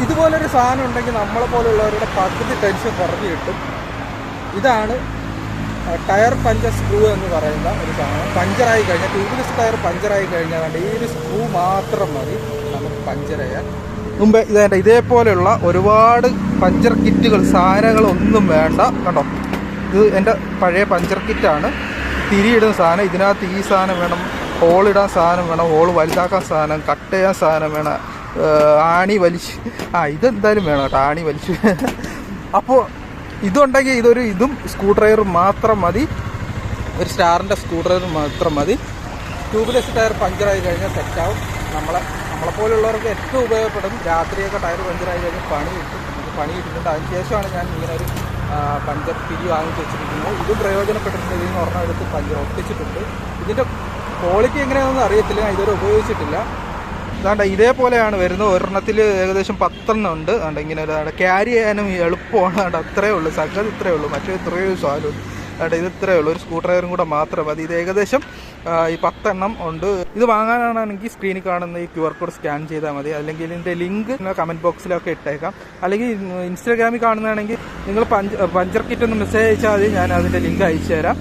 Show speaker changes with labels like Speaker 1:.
Speaker 1: ഇതുപോലൊരു സാധനം ഉണ്ടെങ്കിൽ നമ്മളെ പോലുള്ളവരുടെ പകുതി ടെൻഷൻ കുറഞ്ഞു കിട്ടും. ഇതാണ് ടയർ പഞ്ചർ സ്ക്രൂ എന്ന് പറയുന്ന ഒരു സാധനം. പഞ്ചറായി കഴിഞ്ഞാൽ ട്യൂബ്ലെസ് ടയർ പഞ്ചറായി കഴിഞ്ഞാൽ ഈ ഒരു സ്ക്രൂ മാത്രം മതി നമുക്ക് പഞ്ചർ ചെയ്യാൻ. മുമ്പ് ഇതേപോലെയുള്ള ഒരുപാട് പഞ്ചർ കിറ്റുകൾ സാധനങ്ങളൊന്നും വേണ്ട. കണ്ടോ, ഇത് എൻ്റെ പഴയ പഞ്ചർ കിറ്റാണ്. തിരിയിടുന്ന സാധനം, ഇതിനകത്ത് ഈ സാധനം വേണം, ഹോളിടാൻ സാധനം വേണം, ഹോൾ വലുതാക്കാൻ സാധനം, കട്ട് ചെയ്യാൻ സാധനം വേണം, ആണി വലിച്ച് ഇതെന്തായാലും വേണം കേട്ടോ, ആണി വലിച്ച്. അപ്പോൾ ഇതുണ്ടെങ്കിൽ ഇതും സ്ക്രൂ ഡ്രൈവർ മാത്രം മതി, ഒരു സ്റ്റാറിൻ്റെ സ്ക്രൂ ഡ്രൈവർ മാത്രം മതി. ട്യൂബ്ലെസ് ടയർ പഞ്ചറായി കഴിഞ്ഞാൽ സെറ്റാവും. നമ്മളെപ്പോലുള്ളവർക്ക് ഏറ്റവും ഉപയോഗപ്പെടും. രാത്രിയൊക്കെ ടയർ പഞ്ചറായി കഴിഞ്ഞാൽ പണി കിട്ടുന്നുണ്ട്. അതിനുശേഷമാണ് ഞാൻ ഇങ്ങനെ ഒരു പഞ്ചർ തിരി വാങ്ങിച്ച് വെച്ചിരിക്കുന്നത്. ഇതും പ്രയോജനപ്പെട്ടിട്ടുണ്ട്. ഇതിൽ നിന്ന് ഒരെണ്ണം എടുത്ത് പഞ്ചർ ഒട്ടിച്ചിട്ടുണ്ട്. ഇതിൻ്റെ ക്വാളിറ്റി എങ്ങനെയാണെന്ന് അറിയത്തില്ല, ഞാൻ ഇതുവരെ ഉപയോഗിച്ചിട്ടില്ല. അതാണ്ട് ഇതേപോലെയാണ് വരുന്നത്. ഒരെണ്ണത്തിൽ ഏകദേശം 10 എണ്ണം ഉണ്ട്. അതുകൊണ്ട് ഇങ്ങനെ ക്യാരി ചെയ്യാനും എളുപ്പമാണ്. അതുകൊണ്ട് അത്രയേ ഉള്ളൂ, സംഗതി ഇത്രയേ ഉള്ളൂ. മറ്റേ ഇത്രയും സാധനം അതുകൊണ്ട് ഇത് ഇത്രയേ ഉള്ളൂ. ഒരു സ്ക്രൂ ഡ്രൈവറും കൂടെ മാത്രം മതി. ഇത് ഏകദേശം ഈ 10 എണ്ണം ഉണ്ട്. ഇത് വാങ്ങാനാണെങ്കിൽ സ്ക്രീനിൽ കാണുന്ന ഈ QR കോഡ് സ്കാൻ ചെയ്താൽ മതി. അല്ലെങ്കിൽ ഇതിൻ്റെ ലിങ്ക് കമൻറ്റ് ബോക്സിലൊക്കെ ഇട്ടേക്കാം. അല്ലെങ്കിൽ ഇൻസ്റ്റാഗ്രാമിൽ കാണുന്നതാണെങ്കിൽ നിങ്ങൾ പഞ്ചർ കിറ്റ് ഒന്ന് മെസ്സേജ് അയച്ചാൽ മതി, ഞാൻ അതിൻ്റെ ലിങ്ക് അയച്ചു തരാം.